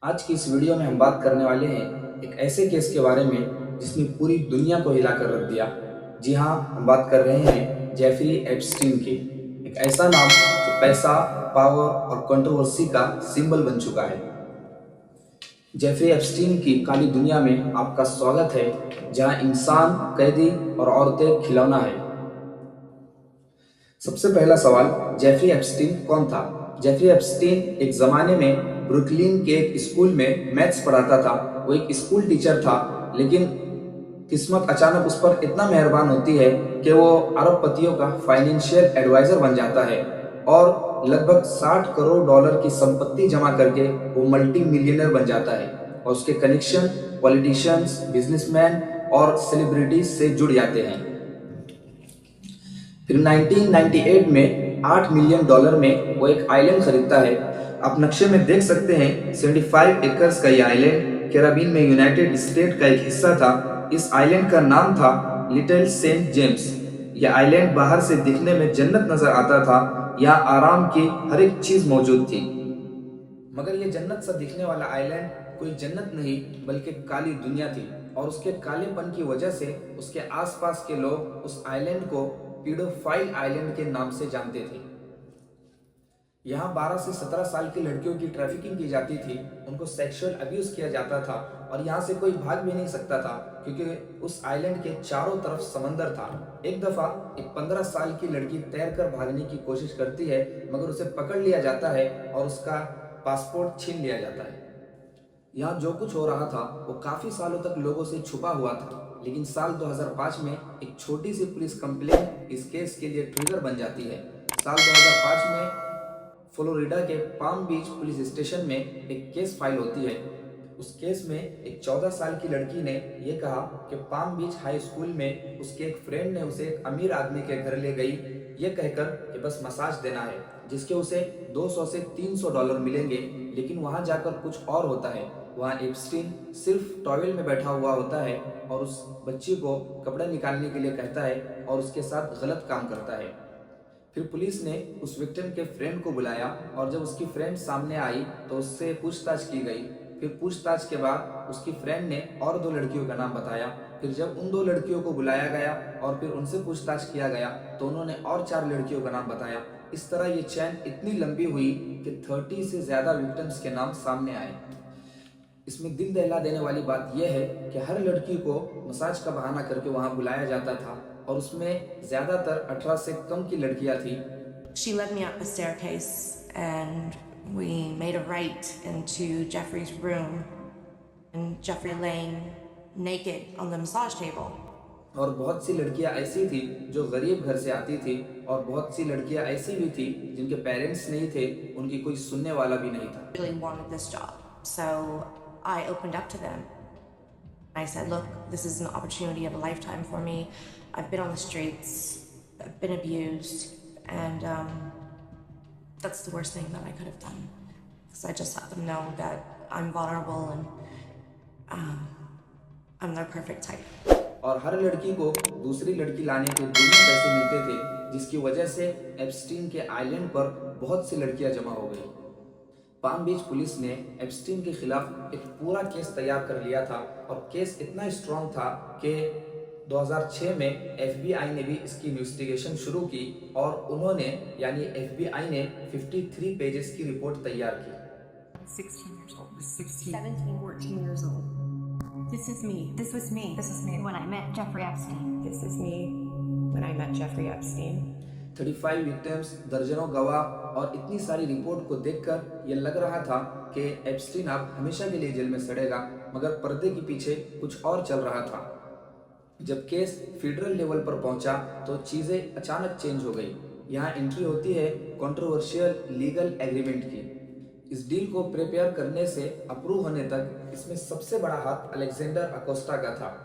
आज की इस वीडियो में हम बात करने वाले हैं एक ऐसे केस के बारे में जिसने पूरी दुनिया को हिलाकर रख दिया। जी हाँ, हम बात कर रहे हैं जेफरी एप्स्टीन की। एक ऐसा नाम जो पैसा, पावर और कंट्रोवर्सी का सिंबल बन चुका है। जेफरी एप्स्टीन की काली दुनिया में आपका स्वागत है, जहां इंसान कैदी और औरतें खिलौना है। सबसे पहला सवाल, जेफरी एप्स्टीन कौन था? जेफरी एप्स्टीन एक जमाने में ब्रुकलिन के एक स्कूल में मैथ्स पढ़ाता था। वो एक स्कूल टीचर था, लेकिन किस्मत अचानक उस पर इतना मेहरबान होती है कि वो अरबपतियों का फाइनेंशियल एडवाइजर बन जाता है और लगभग 60 करोड़ डॉलर की संपत्ति जमा करके वो मल्टी मिलियनर बन जाता है और उसके कनेक्शन पॉलिटिशियंस, बिजनेसमैन और सेलिब्रिटीज से जुड़ जाते हैं। फिर 1998 में 8 मिलियन डॉलर में वो एक आइलैंड खरीदता है। आप नक्शे में देख सकते हैं 75 एकर्स का ये आइलैंड कैरिबियन में यूनाइटेड स्टेट का एक हिस्सा था। इस आइलैंड का नाम था लिटिल सेंट जेम्स। यह आइलैंड बाहर से दिखने में जन्नत नजर आता था। यहाँ आराम की हर एक चीज मौजूद थी, मगर ये जन्नत सा दिखने वाला आइलैंड कोई जन्नत नहीं बल्कि काली दुनिया थी। और उसके कालेपन की वजह से उसके आसपास के लोग उस आइलैंड को पीडोफाइल आइलैंड के नाम से जानते थे। यहाँ 12 से 17 साल की लड़कियों की ट्रैफिकिंग की जाती थी, उनको सेक्सुअल अब्यूज किया जाता था और यहाँ से कोई भाग भी नहीं सकता था क्योंकि उस आइलैंड के चारों तरफ समंदर था। एक दफा एक 15 साल की लड़की तैरकर भागने की कोशिश करती है, मगर उसे पकड़ लिया जाता है और उसका पासपोर्ट छीन लिया जाता है। यहाँ जो कुछ हो रहा था वो काफी सालों तक लोगों से छुपा हुआ था, लेकिन साल 2005 में एक छोटी सी पुलिस कंप्लेंट इस केस के लिए ट्रिगर बन जाती है। साल 2005 में फ्लोरिडा के पाम बीच पुलिस स्टेशन में एक केस फाइल होती है। उस केस में एक 14 साल की लड़की ने यह कहा कि पाम बीच हाई स्कूल में उसके एक फ्रेंड ने उसे एक अमीर आदमी के घर ले गई, ये कहकर कि बस मसाज देना है, जिसके उसे 200 से 300 डॉलर मिलेंगे। लेकिन वहां जाकर कुछ और होता है। वहां एप्स्टीन सिर्फ टॉयलेट में बैठा हुआ होता है और उस बच्ची को कपड़े निकालने के लिए कहता है और उसके साथ गलत काम करता है। फिर पुलिस ने उस विक्टिम के फ्रेंड को बुलाया और जब उसकी फ्रेंड सामने आई तो उससे पूछताछ की गई। फिर पूछताछ के बाद उसकी फ्रेंड ने और 2 लड़कियों का नाम बताया। फिर जब उन 2 लड़कियों को बुलाया गया और फिर उनसे पूछताछ किया गया तो उन्होंने और 4 लड़कियों का नाम बताया। इस तरह ये चैन इतनी लंबी हुई कि 30 से ज्यादा विक्टिम्स के नाम सामने आए। इसमें दिल दहला देने वाली बात यह है कि हर लड़की को मसाज का बहाना करके वहां बुलाया जाता था और उसमें ज्यादातर 18 से कम की लड़कियां थी। She led me up the staircase and we made a right into Jeffrey's room and Jeffrey laying naked on the massage table. और बहुत सी लड़कियां ऐसी थी जो गरीब घर से आती थी और बहुत सी लड़कियां ऐसी भी थी जिनके पेरेंट्स नहीं थे, उनकी कोई सुनने वाला भी नहीं था। Really wanted this job. So I opened up to them. I said, look, this is an opportunity of a lifetime for me. I've been on the streets, I've been abused, and that's the worst thing that I could have done. Because I just let them know that I'm vulnerable and I'm their perfect type. और हर लड़की को दूसरी लड़की लाने के दुगने पैसे मिलते थे, जिसकी वजह से एप्स्टीन के आइलैंड पर बहुत सी लड़कियां जमा हो गई। पाम बीच पुलिस ने एप्स्टीन के खिलाफ एक पूरा केस तैयार कर लिया था और केस इतना स्ट्रॉन्ग था कि 2006 में एफबीआई ने भी इसकी इन्वेस्टिगेशन शुरू की और उन्होंने यानी एफबीआई ने 53 पेजेस की रिपोर्ट तैयार की। 16 years old. 16. 17, 14 years old. This is me. This was me. This is me. When I met Jeffrey Epstein. This is me when I met Jeffrey Epstein. 35 victims, दर्जनों गवाह और इतनी सारी रिपोर्ट को देखकर यह लग रहा था कि एप्स्टीन अब हमेशा के लिए जेल में सड़ेगा, मगर पर्दे के पीछे कुछ और चल रहा था। जब केस फेडरल लेवल पर पहुंचा तो चीजें अचानक चेंज हो गई। यहाँ एंट्री होती है कंट्रोवर्शियल लीगल एग्रीमेंट की। इस डील को प्रिपेयर करने से अप्रूव होने तक इसमें सबसे बड़ा हाथ अलेक्जेंडर अकोस्टा का था।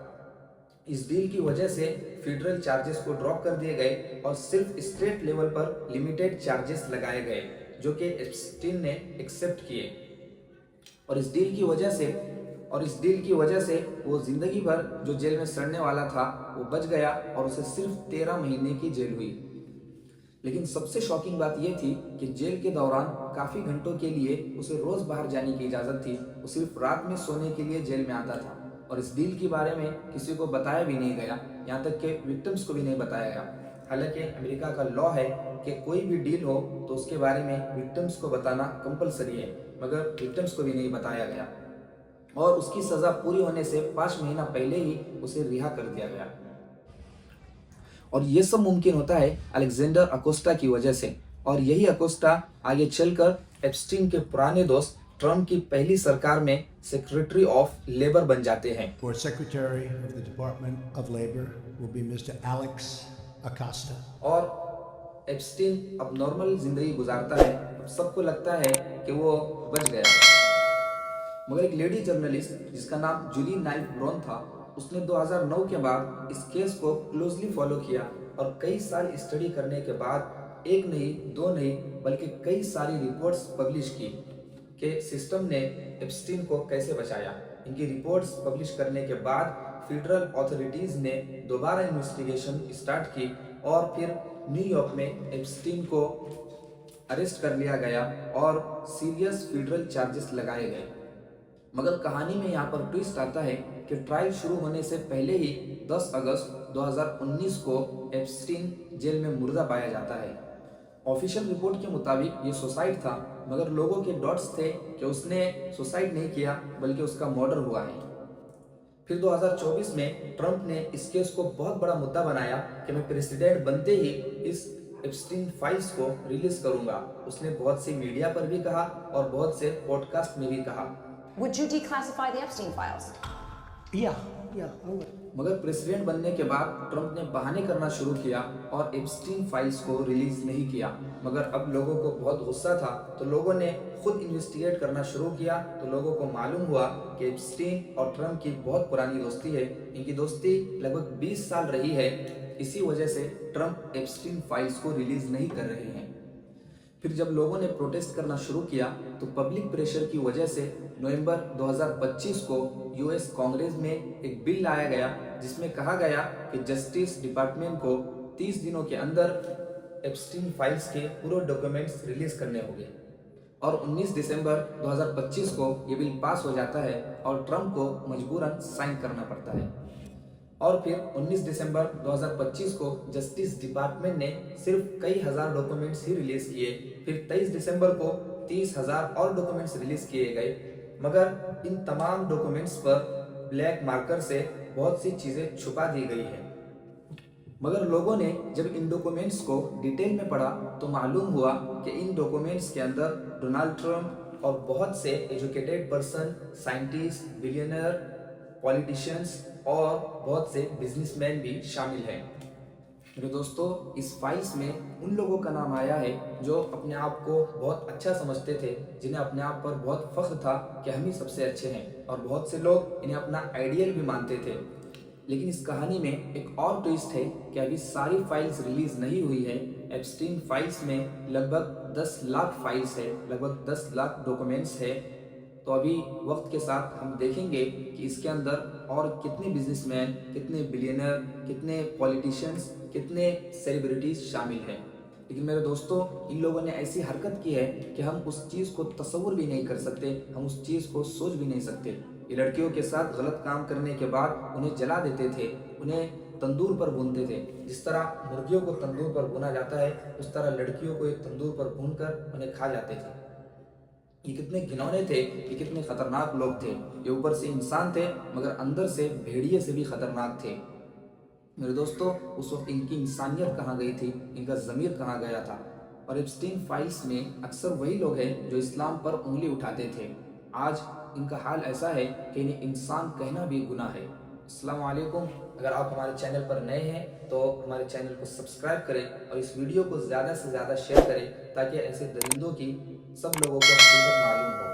इस डील की वजह से फेडरल चार्जेस को ड्रॉप कर दिए गए और सिर्फ स्टेट लेवल पर लिमिटेड चार्जेस लगाए गए, जो कि एप्स्टीन ने एक्सेप्ट किए। और इस डील की वजह से वो जिंदगी भर जो जेल में सड़ने वाला था वो बच गया और उसे सिर्फ 13 महीने की जेल हुई। लेकिन सबसे शॉकिंग बात यह थी कि जेल के दौरान काफ़ी घंटों के लिए उसे रोज़ बाहर जाने की इजाज़त थी। वो सिर्फ रात में सोने के लिए जेल में आता था और इस डील के बारे में किसी को बताया भी नहीं गया, यहाँ तक कि विक्टिम्स को भी नहीं बताया गया। हालांकि अमेरिका का लॉ है कि कोई भी डील हो तो उसके बारे में विक्टिम्स को बताना कंपलसरी है, मगर विक्टिम्स को भी नहीं बताया गया और उसकी सज़ा पूरी होने से 5 महीना पहले ही उसे रिहा कर दिया गया। और ये सब मुमकिन होता है अलेक्जेंडर अकोस्टा की वजह से, और यही अकोस्टा आगे चलकर एप्स्टीन के पुराने दोस्त ट्रम्प की पहली सरकार में सेक्रेटरी ऑफ लेबर बन जाते हैं। Board Secretary of the Department of Labor will be Mr. Alex Acosta. और एप्स्टीन अब नॉर्मल जिंदगी गुजारता है। अब सबको लगता है कि वो बच गया, मगर एक लेडी जर्नलिस्ट जिसका नाम जूली नाइफ ब्राउन था, उसने 2009 के बाद इस केस को क्लोजली फॉलो किया और कई साल स्टडी करने के बाद एक नहीं, दो नहीं, बल्कि कई सारी रिपोर्ट्स पब्लिश की कि सिस्टम ने एप्स्टीन को कैसे बचाया। इनकी रिपोर्ट्स पब्लिश करने के बाद फेडरल अथॉरिटीज़ ने दोबारा इन्वेस्टिगेशन स्टार्ट की और फिर न्यूयॉर्क में एप्स्टीन को अरेस्ट कर लिया गया और सीरियस फेडरल चार्जेस लगाए गए। मगर कहानी में यहाँ पर ट्विस्ट आता है कि ट्रायल शुरू होने से पहले ही 10 अगस्त 2019 को एप्स्टीन जेल में मुर्दा पाया जाता है। ऑफिशियल रिपोर्ट के मुताबिक ये सुसाइड था, मगर लोगों के डॉट्स थे कि उसने सुसाइड नहीं किया बल्कि उसका मर्डर हुआ है। फिर 2024 में ट्रंप ने इस केस को बहुत बड़ा मुद्दा बनाया कि मैं प्रेसिडेंट बनते ही इस एप्स्टीन फाइल्स को रिलीज करूंगा। उसने बहुत से मीडिया पर भी कहा और बहुत से पॉडकास्ट में भी कहा। Would you declassify the Epstein files? Yeah, I would. मगर प्रेसिडेंट बनने के बाद ट्रंप ने बहाने करना शुरू किया और एप्स्टीन फाइल्स को रिलीज नहीं किया। मगर अब लोगों को बहुत गुस्सा था तो लोगों ने खुद इन्वेस्टिगेट करना शुरू किया तो लोगों को मालूम हुआ कि एप्स्टीन और ट्रंप की बहुत पुरानी दोस्ती है। इनकी दोस्ती लगभग 20 साल रही है। इसी वजह से ट्रंप एप्स्टीन फाइल्स को रिलीज नहीं कर रहे हैं। फिर जब लोगों ने प्रोटेस्ट करना शुरू किया तो पब्लिक प्रेशर की वजह से नवंबर 2025 को यूएस कांग्रेस में एक बिल लाया गया जिसमें कहा गया कि जस्टिस डिपार्टमेंट को 30 दिनों के अंदर एप्स्टीन फाइल्स के पूरे डॉक्यूमेंट्स रिलीज करने होंगे। और 19 दिसंबर 2025 को ये बिल पास हो जाता है और ट्रंप को मजबूरन साइन करना पड़ता है। और फिर 19 दिसंबर 2025 को जस्टिस डिपार्टमेंट ने सिर्फ कई हजार डॉक्यूमेंट्स ही रिलीज किए। फिर 23 दिसंबर को 30,000 और डॉक्यूमेंट्स रिलीज किए गए, मगर इन तमाम डॉक्यूमेंट्स पर ब्लैक मार्कर से बहुत सी चीज़ें छुपा दी गई है। मगर लोगों ने जब इन डॉक्यूमेंट्स को डिटेल में पढ़ा तो मालूम हुआ कि इन डॉक्यूमेंट्स के अंदर डोनाल्ड ट्रंप और बहुत से educated person, scientist, billionaire, politicians और बहुत से बिजनेसमैन भी शामिल हैं। मेरे दोस्तों, इस फाइल्स में उन लोगों का नाम आया है जो अपने आप को बहुत अच्छा समझते थे, जिन्हें अपने आप पर बहुत फख्र था कि हम ही सबसे अच्छे हैं, और बहुत से लोग इन्हें अपना आइडियल भी मानते थे। लेकिन इस कहानी में एक और ट्विस्ट है कि अभी सारी फाइल्स रिलीज नहीं हुई है। एप्स्टीन फाइल्स में लगभग 10 लाख फाइल्स है, लगभग 10 लाख डॉक्यूमेंट्स है। तो अभी वक्त के साथ हम देखेंगे कि इसके अंदर और कितने बिजनेसमैन, कितने बिलियनर, कितने पॉलिटिशियंस, कितने सेलिब्रिटीज शामिल हैं। लेकिन मेरे दोस्तों, इन लोगों ने ऐसी हरकत की है कि हम उस चीज़ को तस्वुर भी नहीं कर सकते, हम उस चीज़ को सोच भी नहीं सकते। ये लड़कियों के साथ गलत काम करने के बाद उन्हें जला देते थे, उन्हें तंदूर पर भूनते थे। जिस तरह मुर्गियों को तंदूर पर भुना जाता है, उस तरह लड़कियों को एक तंदूर पर भूनकर उन्हें खा जाते थे। ये कितने घिनौने थे, ये कितने खतरनाक लोग थे। ये ऊपर से इंसान थे मगर अंदर से भेड़िए से भी खतरनाक थे। मेरे दोस्तों, उस वक्त इनकी इंसानियत कहाँ गई थी, इनका ज़मीर कहाँ गया था। और एप्स्टीन फाइल्स में अक्सर वही लोग हैं जो इस्लाम पर उंगली उठाते थे। आज इनका हाल ऐसा है कि इन्हें इंसान कहना भी गुनाह है। अस्सलाम वालेकुम। अगर आप हमारे चैनल पर नए हैं तो हमारे चैनल को सब्सक्राइब करें और इस वीडियो को ज़्यादा से ज़्यादा शेयर करें ताकि ऐसे दरिंदों की सब लोगों को हकीकत मालूम हो।